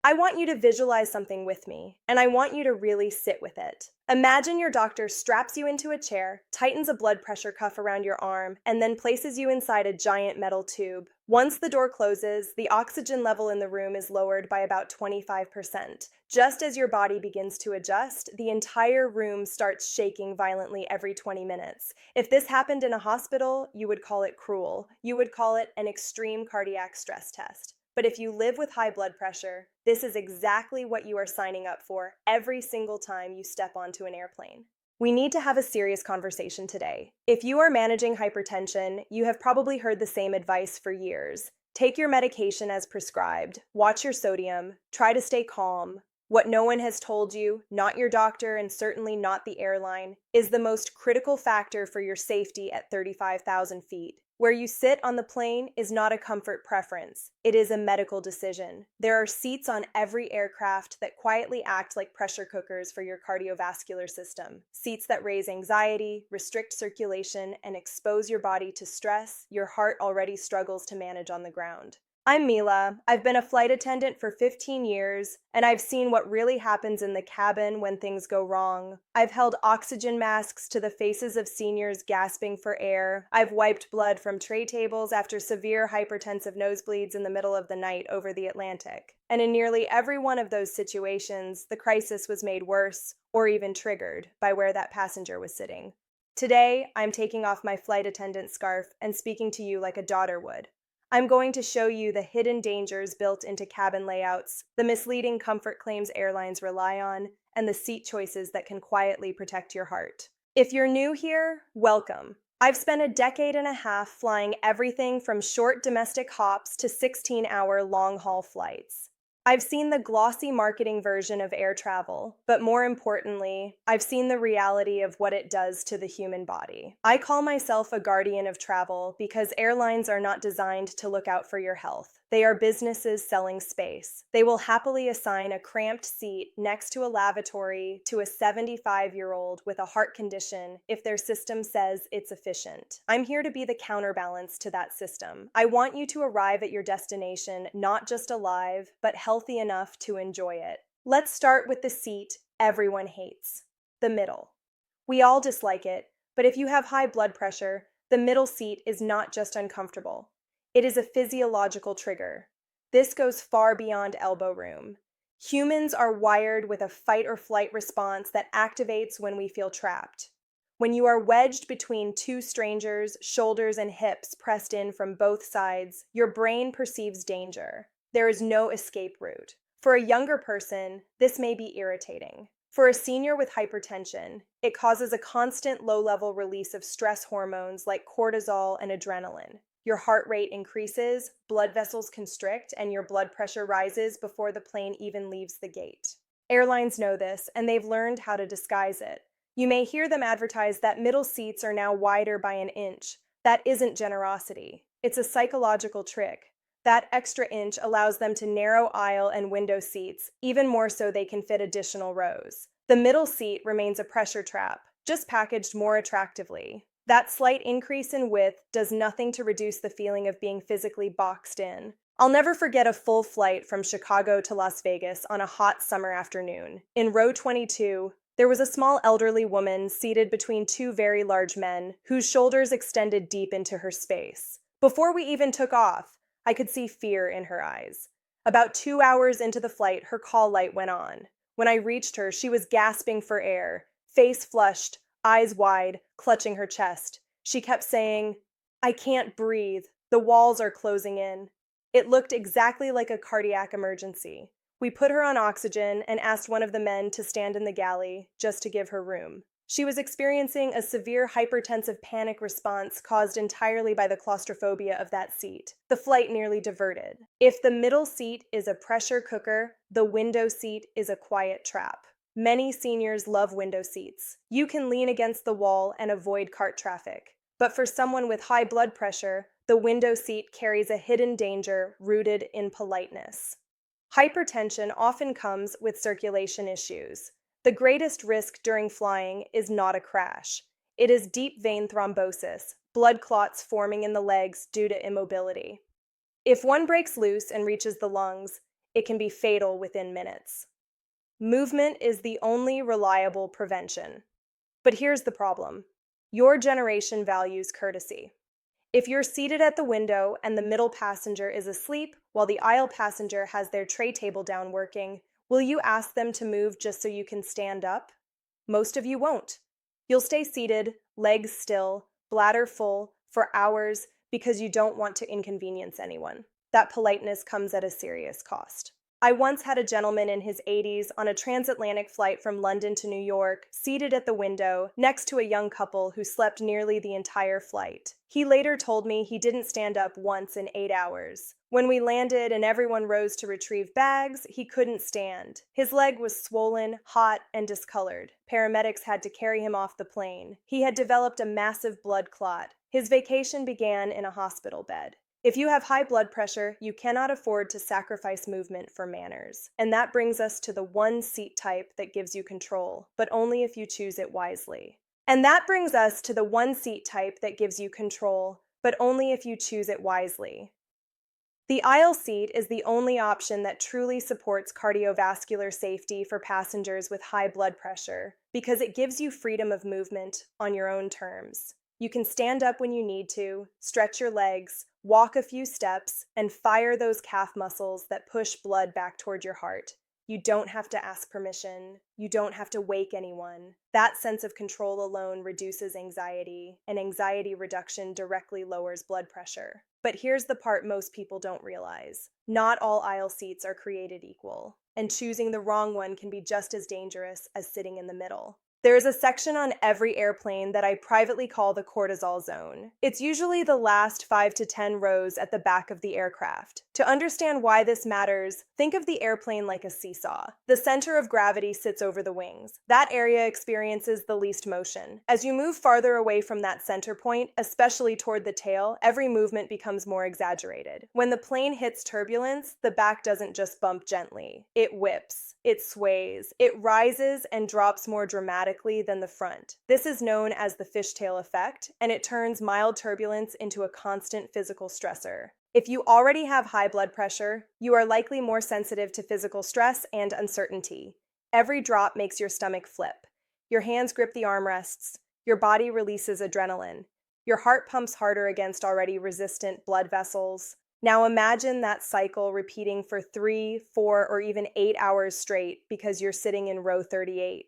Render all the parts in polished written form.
I want you to visualize something with me, and I want you to really sit with it. Imagine your doctor straps you into a chair, tightens a blood pressure cuff around your arm, and then places you inside a giant metal tube. Once the door closes, the oxygen level in the room is lowered by about 25%. Just as your body begins to adjust, the entire room starts shaking violently every 20 minutes. If this happened in a hospital, you would call it cruel. You would call it an extreme cardiac stress test. But if you live with high blood pressure, this is exactly what you are signing up for every single time you step onto an airplane. We need to have a serious conversation today. If you are managing hypertension, you have probably heard the same advice for years. Take your medication as prescribed, watch your sodium, try to stay calm. What no one has told you, not your doctor and certainly not the airline, is the most critical factor for your safety at 35,000 feet. Where you sit on the plane is not a comfort preference. It is a medical decision. There are seats on every aircraft that quietly act like pressure cookers for your cardiovascular system. Seats that raise anxiety, restrict circulation, and expose your body to stress your heart already struggles to manage on the ground. I'm Mila. I've been a flight attendant for 15 years, and I've seen what really happens in the cabin when things go wrong. I've held oxygen masks to the faces of seniors gasping for air. I've wiped blood from tray tables after severe hypertensive nosebleeds in the middle of the night over the Atlantic. And in nearly every one of those situations, the crisis was made worse or even triggered by where that passenger was sitting. Today, I'm taking off my flight attendant scarf and speaking to you like a daughter would. I'm going to show you the hidden dangers built into cabin layouts, the misleading comfort claims airlines rely on, and the seat choices that can quietly protect your heart. If you're new here, welcome. I've spent a decade and a half flying everything from short domestic hops to 16-hour long-haul flights. I've seen the glossy marketing version of air travel, but more importantly, I've seen the reality of what it does to the human body. I call myself a guardian of travel because airlines are not designed to look out for your health. They are businesses selling space. They will happily assign a cramped seat next to a lavatory to a 75-year-old with a heart condition if their system says it's efficient. I'm here to be the counterbalance to that system. I want you to arrive at your destination not just alive, but healthy enough to enjoy it. Let's start with the seat everyone hates, the middle. We all dislike it, but if you have high blood pressure, the middle seat is not just uncomfortable. It is a physiological trigger. This goes far beyond elbow room. Humans are wired with a fight or flight response that activates when we feel trapped. When you are wedged between two strangers, shoulders and hips pressed in from both sides, your brain perceives danger. There is no escape route. For a younger person, this may be irritating. For a senior with hypertension, it causes a constant low-level release of stress hormones like cortisol and adrenaline. Your heart rate increases, blood vessels constrict, and your blood pressure rises before the plane even leaves the gate. Airlines know this, and they've learned how to disguise it. You may hear them advertise that middle seats are now wider by an inch. That isn't generosity. It's a psychological trick. That extra inch allows them to narrow aisle and window seats, even more so they can fit additional rows. The middle seat remains a pressure trap, just packaged more attractively. That slight increase in width does nothing to reduce the feeling of being physically boxed in. I'll never forget a full flight from Chicago to Las Vegas on a hot summer afternoon. In row 22, there was a small elderly woman seated between two very large men whose shoulders extended deep into her space. Before we even took off, I could see fear in her eyes. About 2 hours into the flight, her call light went on. When I reached her, she was gasping for air, face flushed, eyes wide, clutching her chest. She kept saying, "I can't breathe. The walls are closing in." It looked exactly like a cardiac emergency. We put her on oxygen and asked one of the men to stand in the galley just to give her room. She was experiencing a severe hypertensive panic response caused entirely by the claustrophobia of that seat. The flight nearly diverted. If the middle seat is a pressure cooker, the window seat is a quiet trap. Many seniors love window seats. You can lean against the wall and avoid cart traffic. But for someone with high blood pressure, the window seat carries a hidden danger rooted in politeness. Hypertension often comes with circulation issues. The greatest risk during flying is not a crash. It is deep vein thrombosis, blood clots forming in the legs due to immobility. If one breaks loose and reaches the lungs, it can be fatal within minutes. Movement is the only reliable prevention. But here's the problem. Your generation values courtesy. If you're seated at the window and the middle passenger is asleep while the aisle passenger has their tray table down working, will you ask them to move just so you can stand up? Most of you won't. You'll stay seated, legs still, bladder full, for hours because you don't want to inconvenience anyone. That politeness comes at a serious cost. I once had a gentleman in his 80s on a transatlantic flight from London to New York, seated at the window, next to a young couple who slept nearly the entire flight. He later told me he didn't stand up once in 8 hours. When we landed and everyone rose to retrieve bags, he couldn't stand. His leg was swollen, hot, and discolored. Paramedics had to carry him off the plane. He had developed a massive blood clot. His vacation began in a hospital bed. If you have high blood pressure, you cannot afford to sacrifice movement for manners. And that brings us to the one seat type that gives you control, but only if you choose it wisely. The aisle seat is the only option that truly supports cardiovascular safety for passengers with high blood pressure because it gives you freedom of movement on your own terms. You can stand up when you need to, stretch your legs, walk a few steps, and fire those calf muscles that push blood back toward your heart. You don't have to ask permission. You don't have to wake anyone. That sense of control alone reduces anxiety, and anxiety reduction directly lowers blood pressure. But here's the part most people don't realize. Not all aisle seats are created equal, and choosing the wrong one can be just as dangerous as sitting in the middle. There is a section on every airplane that I privately call the cortisol zone. It's usually the last 5 to 10 rows at the back of the aircraft. To understand why this matters, think of the airplane like a seesaw. The center of gravity sits over the wings. That area experiences the least motion. As you move farther away from that center point, especially toward the tail, every movement becomes more exaggerated. When the plane hits turbulence, the back doesn't just bump gently. It whips, it sways, it rises and drops more dramatically than the front. This is known as the fishtail effect, and it turns mild turbulence into a constant physical stressor. If you already have high blood pressure, you are likely more sensitive to physical stress and uncertainty. Every drop makes your stomach flip. Your hands grip the armrests. Your body releases adrenaline. Your heart pumps harder against already resistant blood vessels. Now imagine that cycle repeating for 3, 4, or even 8 hours straight because you're sitting in row 38.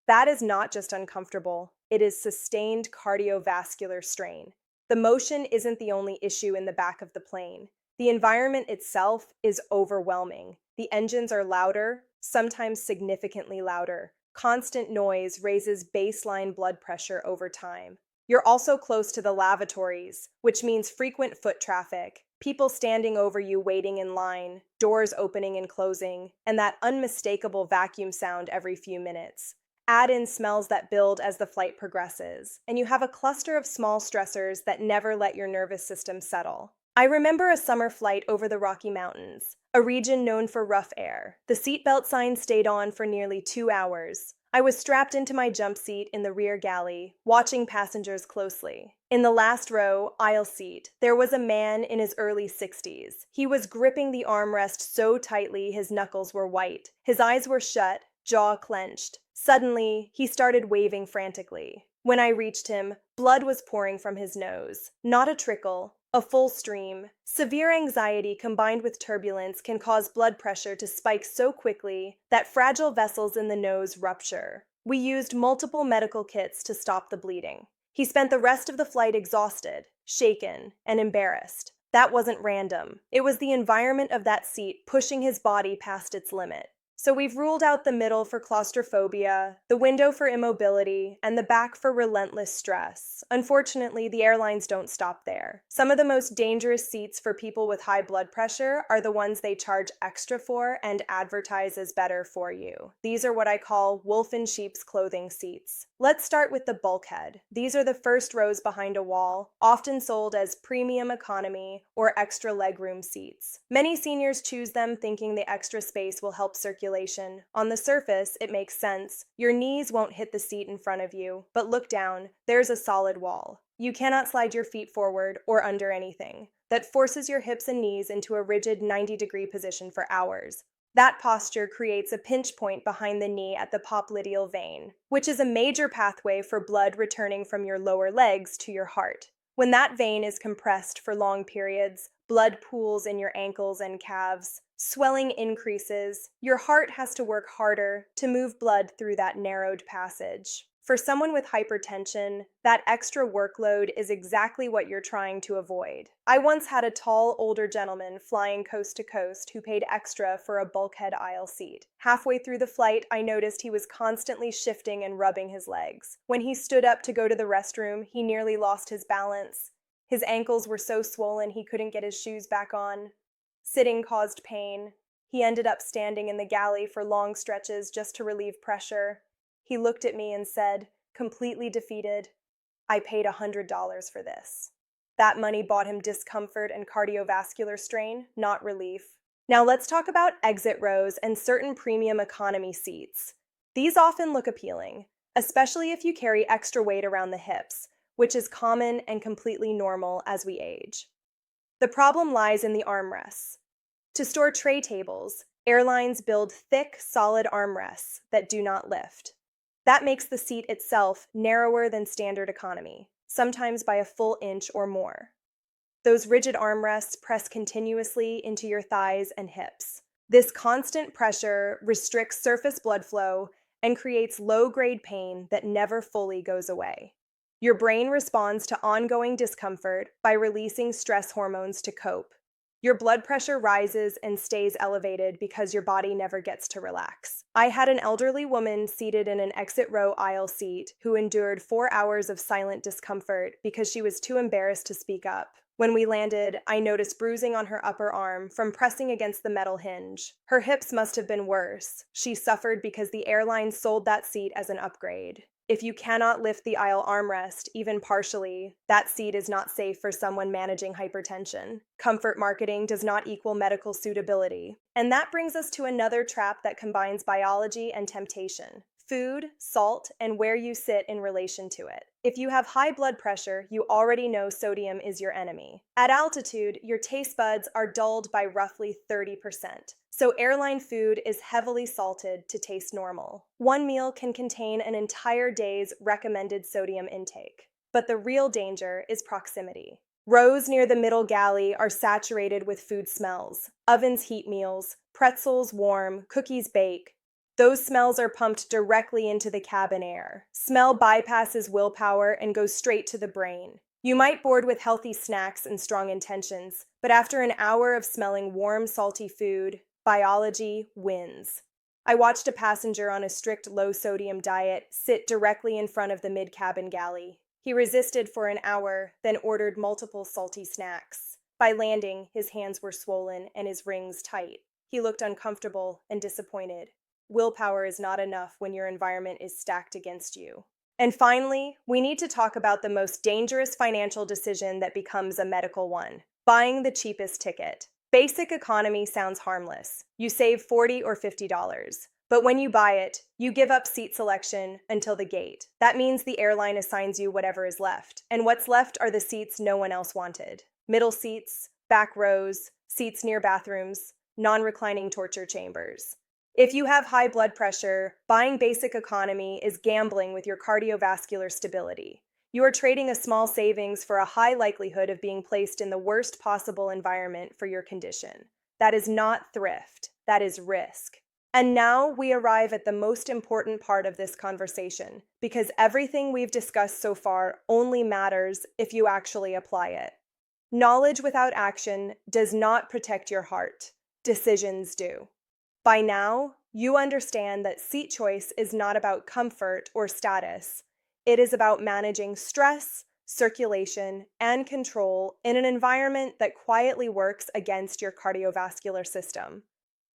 That is not just uncomfortable, it is sustained cardiovascular strain. The motion isn't the only issue in the back of the plane. The environment itself is overwhelming. The engines are louder, sometimes significantly louder. Constant noise raises baseline blood pressure over time. You're also close to the lavatories, which means frequent foot traffic, people standing over you waiting in line, doors opening and closing, and that unmistakable vacuum sound every few minutes. Add in smells that build as the flight progresses, and you have a cluster of small stressors that never let your nervous system settle. I remember a summer flight over the Rocky Mountains, a region known for rough air. The seatbelt sign stayed on for nearly 2 hours. I was strapped into my jump seat in the rear galley, watching passengers closely. In the last row, aisle seat, there was a man in his early 60s. He was gripping the armrest so tightly his knuckles were white. His eyes were shut, jaw clenched. Suddenly, he started waving frantically. When I reached him, blood was pouring from his nose. Not a trickle, a full stream. Severe anxiety combined with turbulence can cause blood pressure to spike so quickly that fragile vessels in the nose rupture. We used multiple medical kits to stop the bleeding. He spent the rest of the flight exhausted, shaken, and embarrassed. That wasn't random. It was the environment of that seat pushing his body past its limit. So we've ruled out the middle for claustrophobia, the window for immobility, and the back for relentless stress. Unfortunately, the airlines don't stop there. Some of the most dangerous seats for people with high blood pressure are the ones they charge extra for and advertise as better for you. These are what I call wolf in sheep's clothing seats. Let's start with the bulkhead. These are the first rows behind a wall, often sold as premium economy or extra legroom seats. Many seniors choose them thinking the extra space will help circulation. On the surface, it makes sense. Your knees won't hit the seat in front of you, but look down. There's a solid wall. You cannot slide your feet forward or under anything. that forces your hips and knees into a rigid 90-degree position for hours. That posture creates a pinch point behind the knee at the popliteal vein, which is a major pathway for blood returning from your lower legs to your heart. When that vein is compressed for long periods, blood pools in your ankles and calves, swelling increases, your heart has to work harder to move blood through that narrowed passage. For someone with hypertension, that extra workload is exactly what you're trying to avoid. I once had a tall, older gentleman flying coast to coast who paid extra for a bulkhead aisle seat. Halfway through the flight, I noticed he was constantly shifting and rubbing his legs. When he stood up to go to the restroom, he nearly lost his balance. His ankles were so swollen he couldn't get his shoes back on. Sitting caused pain. He ended up standing in the galley for long stretches just to relieve pressure. He looked at me and said, completely defeated, "I paid $100 for this." That money bought him discomfort and cardiovascular strain, not relief. Now let's talk about exit rows and certain premium economy seats. These often look appealing, especially if you carry extra weight around the hips, which is common and completely normal as we age. The problem lies in the armrests. To store tray tables, airlines build thick, solid armrests that do not lift. That makes the seat itself narrower than standard economy, sometimes by a full inch or more. Those rigid armrests press continuously into your thighs and hips. This constant pressure restricts surface blood flow and creates low-grade pain that never fully goes away. Your brain responds to ongoing discomfort by releasing stress hormones to cope. Your blood pressure rises and stays elevated because your body never gets to relax. I had an elderly woman seated in an exit row aisle seat who endured 4 hours of silent discomfort because she was too embarrassed to speak up. When we landed, I noticed bruising on her upper arm from pressing against the metal hinge. Her hips must have been worse. She suffered because the airline sold that seat as an upgrade. If you cannot lift the aisle armrest, even partially, that seat is not safe for someone managing hypertension. Comfort marketing does not equal medical suitability. And that brings us to another trap that combines biology and temptation: food, salt, and where you sit in relation to it. If you have high blood pressure, you already know sodium is your enemy. At altitude, your taste buds are dulled by roughly 30%. So airline food is heavily salted to taste normal. One meal can contain an entire day's recommended sodium intake. But the real danger is proximity. Rows near the middle galley are saturated with food smells. Ovens heat meals, pretzels warm, cookies bake. Those smells are pumped directly into the cabin air. Smell bypasses willpower and goes straight to the brain. You might board with healthy snacks and strong intentions, but after an hour of smelling warm, salty food, biology wins. I watched a passenger on a strict low-sodium diet sit directly in front of the mid-cabin galley. He resisted for an hour, then ordered multiple salty snacks. By landing, his hands were swollen and his rings tight. He looked uncomfortable and disappointed. Willpower is not enough when your environment is stacked against you. And finally, we need to talk about the most dangerous financial decision that becomes a medical one: buying the cheapest ticket. Basic economy sounds harmless. You save $40 or $50. But when you buy it, you give up seat selection until the gate. That means the airline assigns you whatever is left. And what's left are the seats no one else wanted: middle seats, back rows, seats near bathrooms, non-reclining torture chambers. If you have high blood pressure, buying basic economy is gambling with your cardiovascular stability. You are trading a small savings for a high likelihood of being placed in the worst possible environment for your condition. That is not thrift, that is risk. And now we arrive at the most important part of this conversation, because everything we've discussed so far only matters if you actually apply it. Knowledge without action does not protect your heart. Decisions do. By now, you understand that seat choice is not about comfort or status. It is about managing stress, circulation, and control in an environment that quietly works against your cardiovascular system.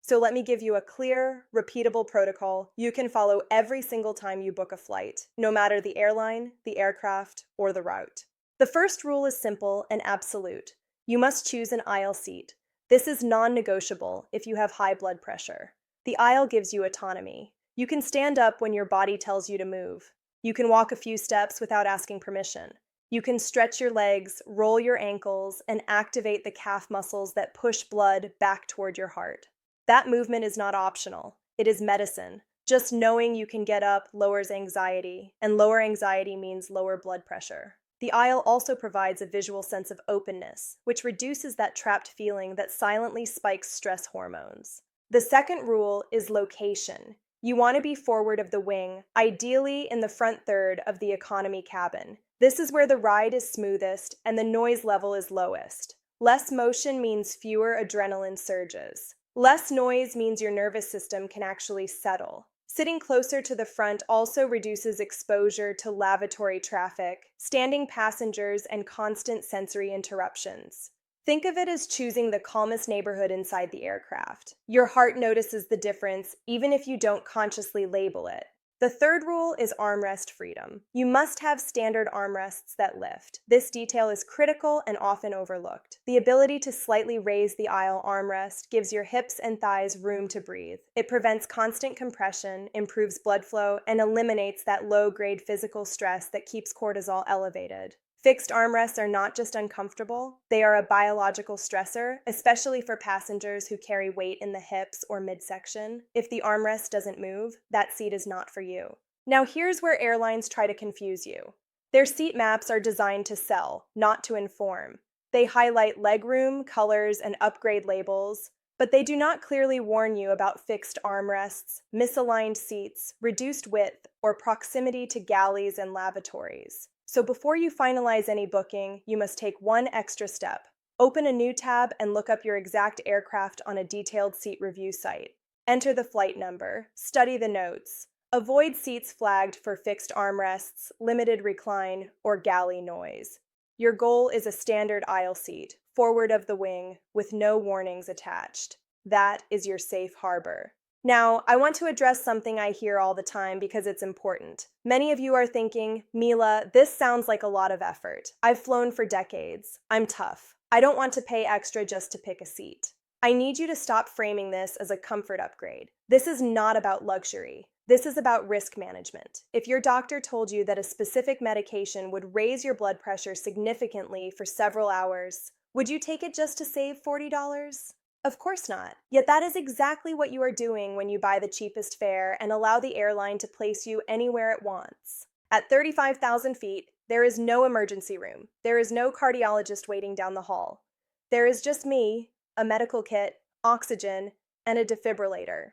So let me give you a clear, repeatable protocol you can follow every single time you book a flight, no matter the airline, the aircraft, or the route. The first rule is simple and absolute. You must choose an aisle seat. This is non-negotiable if you have high blood pressure. The aisle gives you autonomy. You can stand up when your body tells you to move. You can walk a few steps without asking permission. You can stretch your legs, roll your ankles, and activate the calf muscles that push blood back toward your heart. That movement is not optional, it is medicine. Just knowing you can get up lowers anxiety, and lower anxiety means lower blood pressure. The aisle also provides a visual sense of openness, which reduces that trapped feeling that silently spikes stress hormones. The second rule is location. You want to be forward of the wing, ideally in the front third of the economy cabin. This is where the ride is smoothest and the noise level is lowest. Less motion means fewer adrenaline surges. Less noise means your nervous system can actually settle. Sitting closer to the front also reduces exposure to lavatory traffic, standing passengers, and constant sensory interruptions. Think of it as choosing the calmest neighborhood inside the aircraft. Your heart notices the difference, even if you don't consciously label it. The third rule is armrest freedom. You must have standard armrests that lift. This detail is critical and often overlooked. The ability to slightly raise the aisle armrest gives your hips and thighs room to breathe. It prevents constant compression, improves blood flow, and eliminates that low-grade physical stress that keeps cortisol elevated. Fixed armrests are not just uncomfortable, they are a biological stressor, especially for passengers who carry weight in the hips or midsection. If the armrest doesn't move, that seat is not for you. Now here's where airlines try to confuse you. Their seat maps are designed to sell, not to inform. They highlight legroom, colors, and upgrade labels, but they do not clearly warn you about fixed armrests, misaligned seats, reduced width, or proximity to galleys and lavatories. So before you finalize any booking, you must take one extra step. Open a new tab and look up your exact aircraft on a detailed seat review site. Enter the flight number. Study the notes. Avoid seats flagged for fixed armrests, limited recline, or galley noise. Your goal is a standard aisle seat, forward of the wing, with no warnings attached. That is your safe harbor. Now, I want to address something I hear all the time because it's important. Many of you are thinking, Mila, this sounds like a lot of effort. I've flown for decades. I'm tough. I don't want to pay extra just to pick a seat. I need you to stop framing this as a comfort upgrade. This is not about luxury. This is about risk management. If your doctor told you that a specific medication would raise your blood pressure significantly for several hours, would you take it just to save $40? Of course not. Yet that is exactly what you are doing when you buy the cheapest fare and allow the airline to place you anywhere it wants. At 35,000 feet, there is no emergency room. There is no cardiologist waiting down the hall. There is just me, a medical kit, oxygen, and a defibrillator.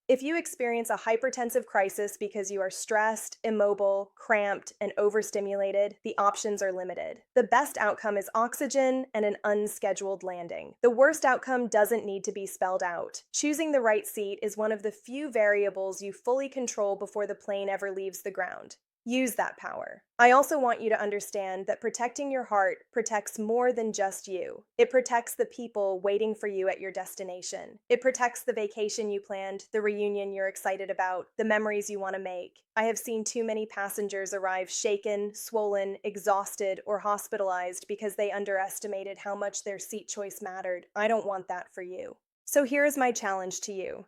If you experience a hypertensive crisis because you are stressed, immobile, cramped, and overstimulated, the options are limited. The best outcome is oxygen and an unscheduled landing. The worst outcome doesn't need to be spelled out. Choosing the right seat is one of the few variables you fully control before the plane ever leaves the ground. Use that power. I also want you to understand that protecting your heart protects more than just you. It protects the people waiting for you at your destination. It protects the vacation you planned, the reunion you're excited about, the memories you want to make. I have seen too many passengers arrive shaken, swollen, exhausted, or hospitalized because they underestimated how much their seat choice mattered. I don't want that for you. So here is my challenge to you.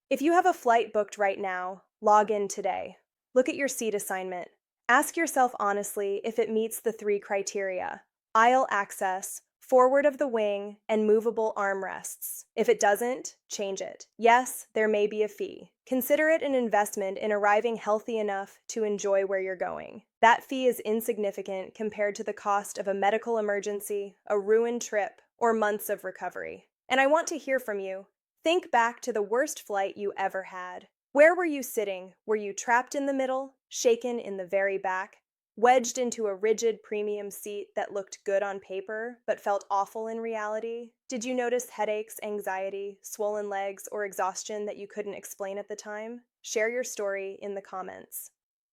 If you have a flight booked right now, log in today. Look at your seat assignment. Ask yourself honestly if it meets the 3 criteria: aisle access, forward of the wing, and movable armrests. If it doesn't, change it. Yes, there may be a fee. Consider it an investment in arriving healthy enough to enjoy where you're going. That fee is insignificant compared to the cost of a medical emergency, a ruined trip, or months of recovery. And I want to hear from you. Think back to the worst flight you ever had. Where were you sitting? Were you trapped in the middle, shaken in the very back, wedged into a rigid premium seat that looked good on paper but felt awful in reality? Did you notice headaches, anxiety, swollen legs, or exhaustion that you couldn't explain at the time? Share your story in the comments.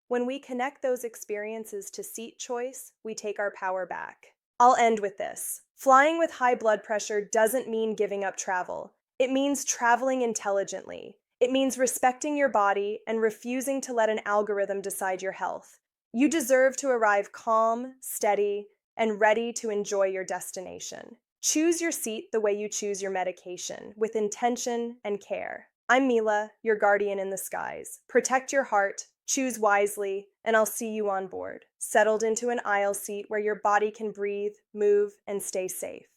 When we connect those experiences to seat choice, we take our power back. I'll end with this. Flying with high blood pressure doesn't mean giving up travel. It means traveling intelligently. It means respecting your body and refusing to let an algorithm decide your health. You deserve to arrive calm, steady, and ready to enjoy your destination. Choose your seat the way you choose your medication, with intention and care. I'm Mila, your guardian in the skies. Protect your heart, Choose wisely, and I'll see you on board, settled into an aisle seat where your body can breathe, move, and stay safe.